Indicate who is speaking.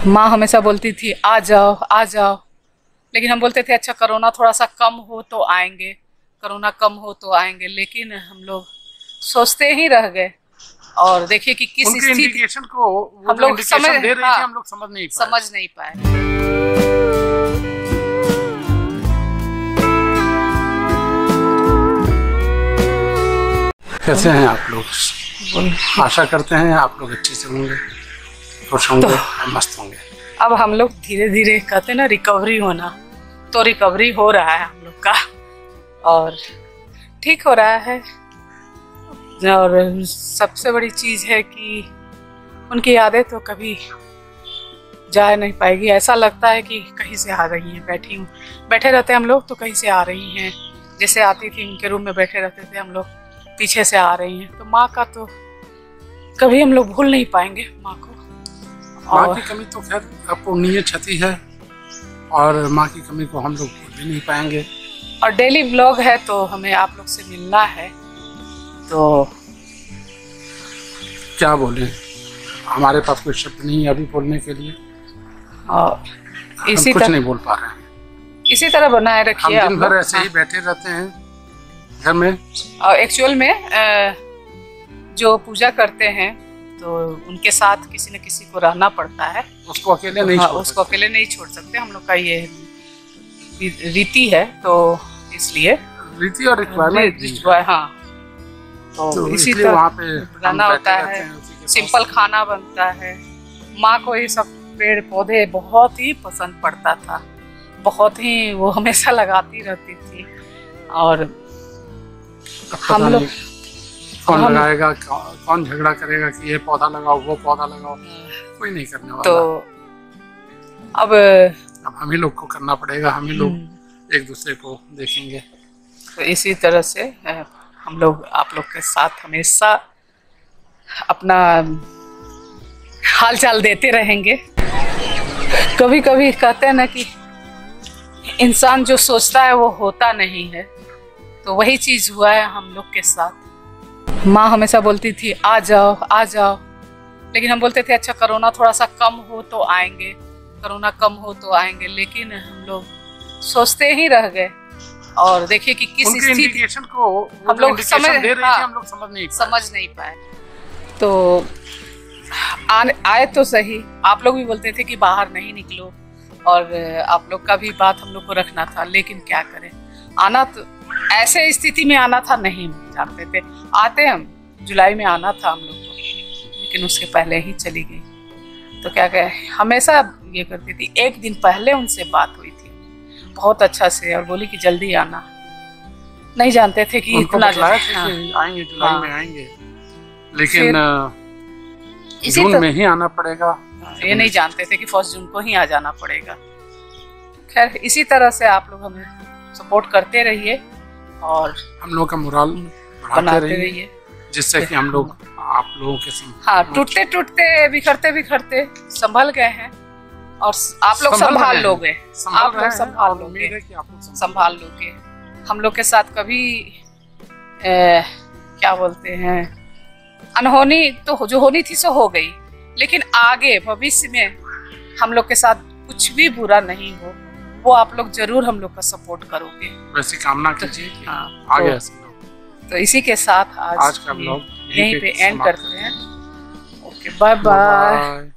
Speaker 1: माँ हमेशा बोलती थी आ जाओ आ जाओ, लेकिन हम बोलते थे अच्छा कोरोना थोड़ा सा कम हो तो आएंगे, कोरोना कम हो तो आएंगे, लेकिन हम लोग सोचते ही रह गए। और देखिए कि किस स्थिति
Speaker 2: को
Speaker 1: हम लोग समझ
Speaker 2: दे रही थी, हम लोग समझ नहीं पाए। कैसे हैं आप लोग? आशा करते हैं आप लोग अच्छे से होंगे, खुश होंगे, मस्त होंगे।
Speaker 1: अब हम लोग धीरे धीरे कहते हैं ना रिकवरी होना, तो रिकवरी हो रहा है हम लोग का और ठीक हो रहा है। और सबसे बड़ी चीज़ है कि उनकी यादें तो कभी जा नहीं पाएगी। ऐसा लगता है कि कहीं से आ रही हैं, बैठे रहते हैं हम लोग तो कहीं से आ रही हैं। जैसे आती थी उनके रूम में बैठे रहते थे हम लोग, पीछे से आ रही हैं। तो माँ का तो कभी हम लोग भूल नहीं पाएंगे माँ को।
Speaker 2: माँ की कमी तो खैर अपूरणीय क्षति है और माँ की कमी को हम लोग भूल भी नहीं पाएंगे।
Speaker 1: और डेली व्लॉग है तो हमें आप लोग से मिलना है, तो
Speaker 2: क्या बोलें, हमारे पास कोई शब्द नहीं है अभी बोलने के लिए
Speaker 1: और
Speaker 2: इसी कुछ नहीं बोल पा रहे हैं।
Speaker 1: इसी तरह बनाए रखिए।
Speaker 2: हम दिन भर ऐसे ही बैठे रहते हैं घर में।
Speaker 1: और एक्चुअल में जो पूजा करते हैं तो उनके साथ किसी न किसी को रहना पड़ता है,
Speaker 2: उसको अकेले नहीं
Speaker 1: छोड़ सकते। हम लोग का ये रीति है, तो इसलिए
Speaker 2: रीति और रिक्वायरमेंट।
Speaker 1: हाँ, तो इसी तरह वहाँ पे रहना होता है। सिंपल खाना बनता है। माँ को ये सब पेड़ पौधे बहुत ही पसंद पड़ता था, बहुत ही वो हमेशा लगाती रहती थी। और हम लोग
Speaker 2: कौन लगाएगा, कौन झगड़ा करेगा कि ये पौधा लगाओ वो पौधा लगाओ, कोई नहीं करने वाला।
Speaker 1: तो अब
Speaker 2: हम ही लोग को करना पड़ेगा, हम ही लोग एक दूसरे को देखेंगे।
Speaker 1: तो इसी तरह से हम लोग आप लोग के साथ हमेशा अपना हाल चाल देते रहेंगे। कभी कभी कहते हैं ना कि इंसान जो सोचता है वो होता नहीं है, तो वही चीज हुआ है हम लोग के साथ। माँ हमेशा बोलती थी आ जाओ आ जाओ, लेकिन हम बोलते थे अच्छा कोरोना थोड़ा सा कम हो तो आएंगे, कोरोना कम हो तो आएंगे, लेकिन हम लोग सोचते ही रह गए। और देखिए कि किस स्थिति
Speaker 2: को
Speaker 1: हम लोग समझ
Speaker 2: नहीं
Speaker 1: पाए। तो आए तो सही, आप लोग भी बोलते थे कि बाहर नहीं निकलो, और आप लोग का भी बात हम लोग को रखना था, लेकिन क्या करें, आना तो ऐसे स्थिति में आना था, नहीं जानते थे। आते हम जुलाई में आना था हम लोग को, लेकिन उसके पहले ही चली गई। तो क्या कहे, हमेशा ये करती थी। एक दिन पहले उनसे बात हुई थी बहुत अच्छा से, और बोली कि जल्दी आना। नहीं जानते थे कि इतना
Speaker 2: आएंगे, जुलाई में आएंगे, लेकिन जून में ही आना पड़ेगा।
Speaker 1: ये नहीं जानते थे कि 1 जून को ही आ जाना पड़ेगा। खैर इसी तरह से आप लोग हमें सपोर्ट करते रहिए और
Speaker 2: हम लोग का मोरल बढ़ाते रहिए, जिससे कि हम लोग आप लोगों के
Speaker 1: टूटते टूटते बिखरते संभल गए हैं, और आप लोग संभाल लोगे, संभाल लोगे। हम लोग के साथ कभी क्या बोलते हैं, अनहोनी तो जो होनी थी सो हो गई, लेकिन आगे भविष्य में हम लोग के साथ कुछ भी बुरा नहीं हो, वो आप लोग जरूर हम लोग का सपोर्ट करोगे,
Speaker 2: वैसी कामना कीजिए। आगे
Speaker 1: तो इसी के साथ आज
Speaker 2: का ब्लॉग
Speaker 1: यहीं पे एंड करते हैं। Okay, bye bye.